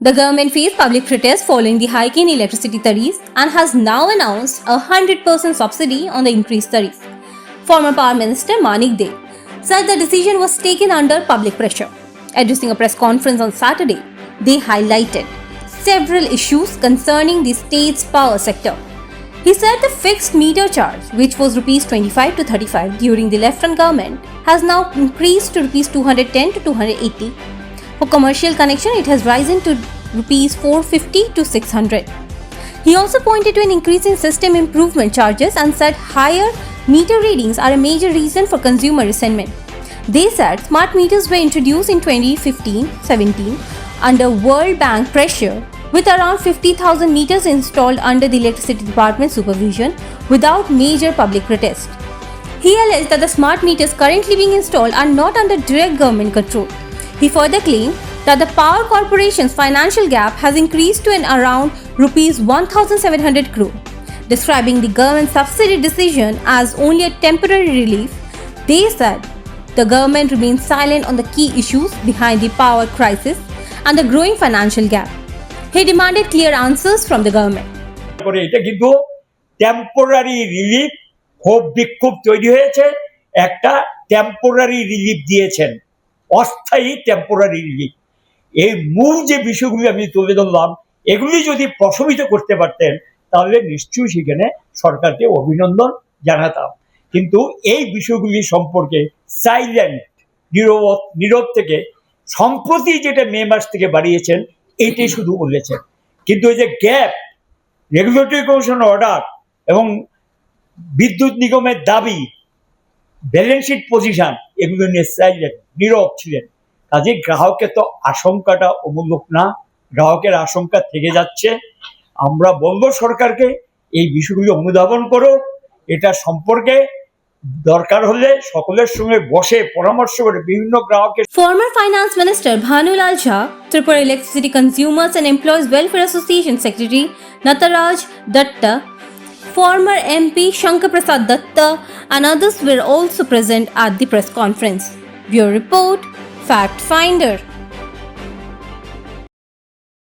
The government faced public protest following the hike in electricity tariffs and has now announced a 100% subsidy on the increased tariff. Former Power Minister Manik Dey said the decision was taken under public pressure. Addressing a press conference on Saturday, they highlighted several issues concerning the state's power sector. He said the fixed meter charge, which was Rs 25 to 35 during the left-run government, has now increased to Rs 210 to 280. For commercial connection, it has risen to Rs 450 to 600. He also pointed to an increase in system improvement charges and said higher meter readings are a major reason for consumer resentment. They said smart meters were introduced in 2015-17 under World Bank pressure, with around 50,000 meters installed under the Electricity Department supervision without major public protest. He alleged that the smart meters currently being installed are not under direct government control. He further claimed that the Power Corporation's financial gap has increased to around Rs 1,700 crore. Describing the government's subsidy decision as only a temporary relief, they said the government remains silent on the key issues behind the power crisis and the growing financial gap. He demanded clear answers from the government. এটা কিন্তু temporary relief, ক্ষোভ বিক্ষোভ তৈরি হয়েছে, একটা temporary relief দিয়েছেন, অস্থায়ী temporary relief. এই মূল যে বিষয়গুলি আমি তুলে ধরলাম, এগুলি যদি প্রশমিত করতে পারতেন তাহলে নিশ্চয়ই সেখানে সরকারকে অভিনন্দন জানাতাম। কিন্তু এই বিষয়গুলি সম্পর্কে সাইলেন্ট, নীরব থেকে সম্প্রতি যেটা মে মাস থেকে বাড়িয়েছেন এইটাই শুধু বলেছেন। কিন্তু এই যে গ্যাপ, রেগুলেটরি কমিশন অর্ডার এবং বিদ্যুৎ নিগমের দাবি, ব্যালেন্স শিট পজিশন, এগুলো নিয়ে সাইলেন্ট, নীরব ছিলেন। কাজে গ্রাহকের তো আশঙ্কাটা অমূলক না, গ্রাহকের আশঙ্কা থেকে যাচ্ছে। আমরা বলবো সরকারকে এই বিষয়গুলি অনুধাবন করো, এটা সম্পর্কে দরকার হলে সকলের সঙ্গে বসে পরামর্শ করে বিভিন্ন গ্রাহকের। Former Finance Minister Bhanulal Jha, Tripura Electricity Consumers and Employees Welfare Association Secretary Nataraj Datta, former MP Shankar Prasad Datta and others were also present at the press conference. Bureau Report, Fact Finder.